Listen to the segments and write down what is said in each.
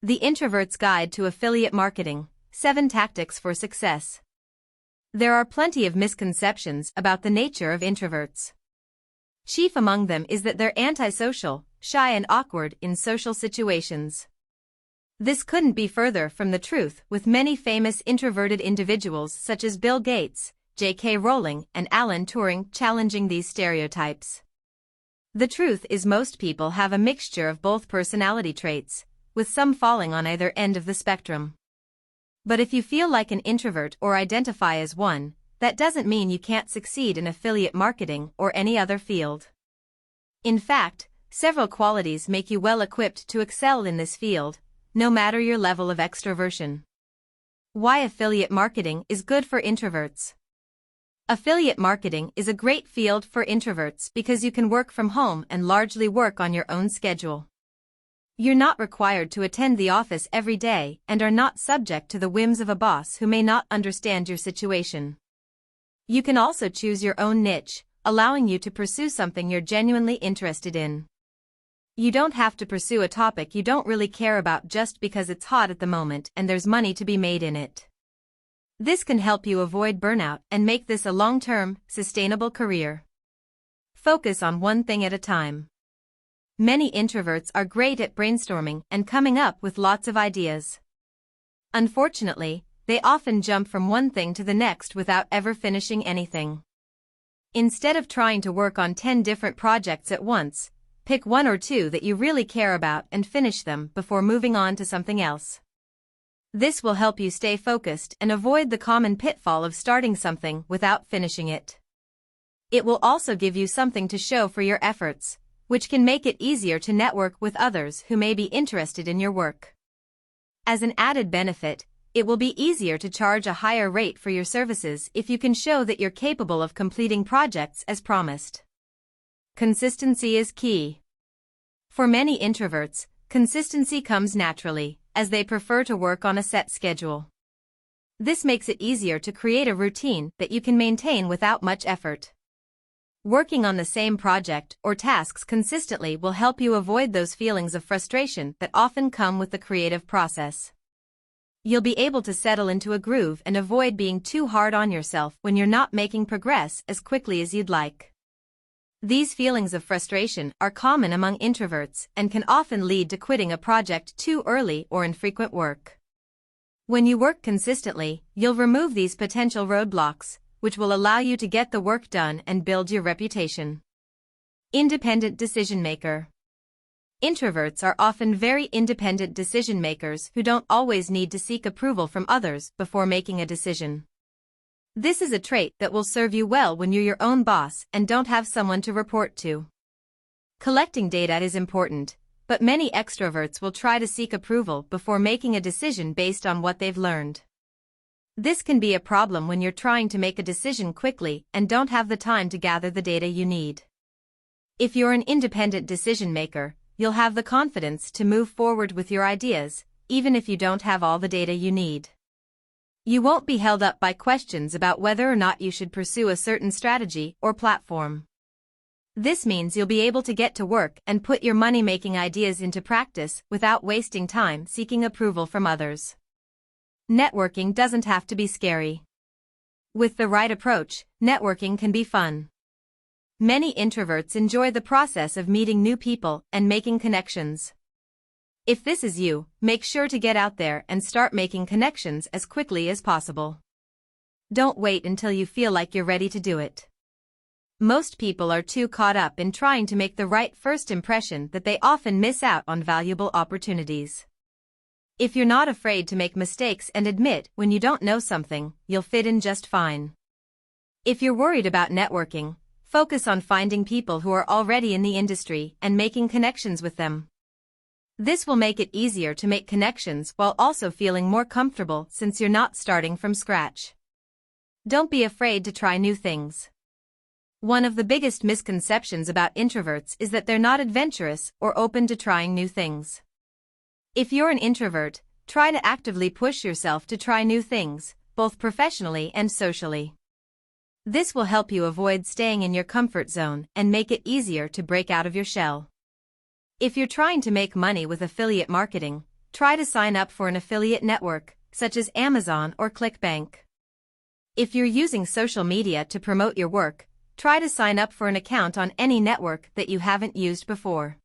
The Introverts Guide to Affiliate Marketing, 7 Tactics for Success. There are plenty of misconceptions about the nature of introverts. Chief among them is that they're antisocial, shy and awkward in social situations. This couldn't be further from the truth, with many famous introverted individuals such as Bill Gates, J.K. Rowling and Alan Turing challenging these stereotypes. The truth is most people have a mixture of both personality traits, with some falling on either end of the spectrum. But if you feel like an introvert or identify as one, that doesn't mean you can't succeed in affiliate marketing or any other field. In fact, several qualities make you well equipped to excel in this field, no matter your level of extroversion. Why affiliate marketing is good for introverts. Affiliate marketing is a great field for introverts because you can work from home and largely work on your own schedule. You're not required to attend the office every day and are not subject to the whims of a boss who may not understand your situation. You can also choose your own niche, allowing you to pursue something you're genuinely interested in. You don't have to pursue a topic you don't really care about just because it's hot at the moment and there's money to be made in it. This can help you avoid burnout and make this a long-term, sustainable career. Focus on one thing at a time. Many introverts are great at brainstorming and coming up with lots of ideas. Unfortunately, they often jump from one thing to the next without ever finishing anything. Instead of trying to work on 10 different projects at once, pick 1 or 2 that you really care about and finish them before moving on to something else. This will help you stay focused and avoid the common pitfall of starting something without finishing it. It will also give you something to show for your efforts, which can make it easier to network with others who may be interested in your work. As an added benefit, it will be easier to charge a higher rate for your services if you can show that you're capable of completing projects as promised. Consistency is key. For many introverts, consistency comes naturally, as they prefer to work on a set schedule. This makes it easier to create a routine that you can maintain without much effort. Working on the same project or tasks consistently will help you avoid those feelings of frustration that often come with the creative process. You'll be able to settle into a groove and avoid being too hard on yourself when you're not making progress as quickly as you'd like. These feelings of frustration are common among introverts and can often lead to quitting a project too early or infrequent work. When you work consistently, you'll remove these potential roadblocks, which will allow you to get the work done and build your reputation. Independent decision maker. Introverts are often very independent decision makers who don't always need to seek approval from others before making a decision. This is a trait that will serve you well when you're your own boss and don't have someone to report to. Collecting data is important, but many extroverts will try to seek approval before making a decision based on what they've learned. This can be a problem when you're trying to make a decision quickly and don't have the time to gather the data you need. If you're an independent decision maker, you'll have the confidence to move forward with your ideas, even if you don't have all the data you need. You won't be held up by questions about whether or not you should pursue a certain strategy or platform. This means you'll be able to get to work and put your money-making ideas into practice without wasting time seeking approval from others. Networking doesn't have to be scary. With the right approach, networking can be fun. Many introverts enjoy the process of meeting new people and making connections. If this is you, make sure to get out there and start making connections as quickly as possible. Don't wait until you feel like you're ready to do it. Most people are too caught up in trying to make the right first impression that they often miss out on valuable opportunities. If you're not afraid to make mistakes and admit when you don't know something, you'll fit in just fine. If you're worried about networking, focus on finding people who are already in the industry and making connections with them. This will make it easier to make connections while also feeling more comfortable since you're not starting from scratch. Don't be afraid to try new things. One of the biggest misconceptions about introverts is that they're not adventurous or open to trying new things. If you're an introvert, try to actively push yourself to try new things, both professionally and socially. This will help you avoid staying in your comfort zone and make it easier to break out of your shell. If you're trying to make money with affiliate marketing, try to sign up for an affiliate network, such as Amazon or ClickBank. If you're using social media to promote your work, try to sign up for an account on any network that you haven't used before.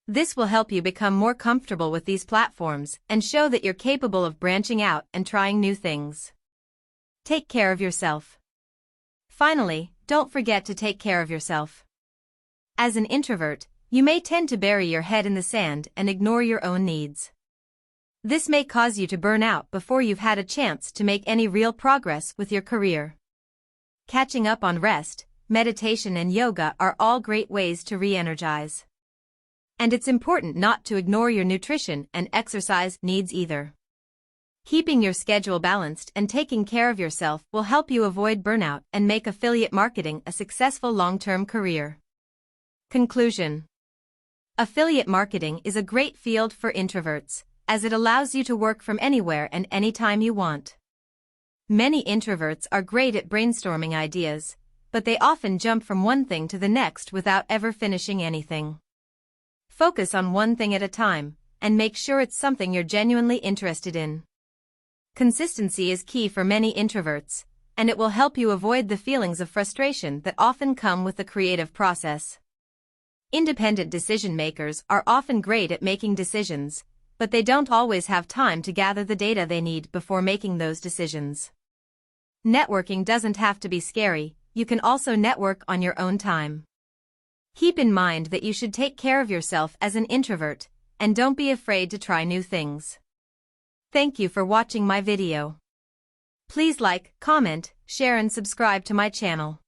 This will help you become more comfortable with these platforms and show that you're capable of branching out and trying new things. Take care of yourself. Finally, don't forget to take care of yourself. As an introvert, you may tend to bury your head in the sand and ignore your own needs. This may cause you to burn out before you've had a chance to make any real progress with your career. Catching up on rest, meditation and yoga are all great ways to re-energize. And it's important not to ignore your nutrition and exercise needs either. Keeping your schedule balanced and taking care of yourself will help you avoid burnout and make affiliate marketing a successful long-term career. Conclusion. Affiliate marketing is a great field for introverts, as it allows you to work from anywhere and anytime you want. Many introverts are great at brainstorming ideas, but they often jump from one thing to the next without ever finishing anything. Focus on one thing at a time, and make sure it's something you're genuinely interested in. Consistency is key for many introverts, and it will help you avoid the feelings of frustration that often come with the creative process. Independent decision makers are often great at making decisions, but they don't always have time to gather the data they need before making those decisions. Networking doesn't have to be scary, you can also network on your own time. Keep in mind that you should take care of yourself as an introvert, and don't be afraid to try new things. Thank you for watching my video. Please like, comment, share and subscribe to my channel.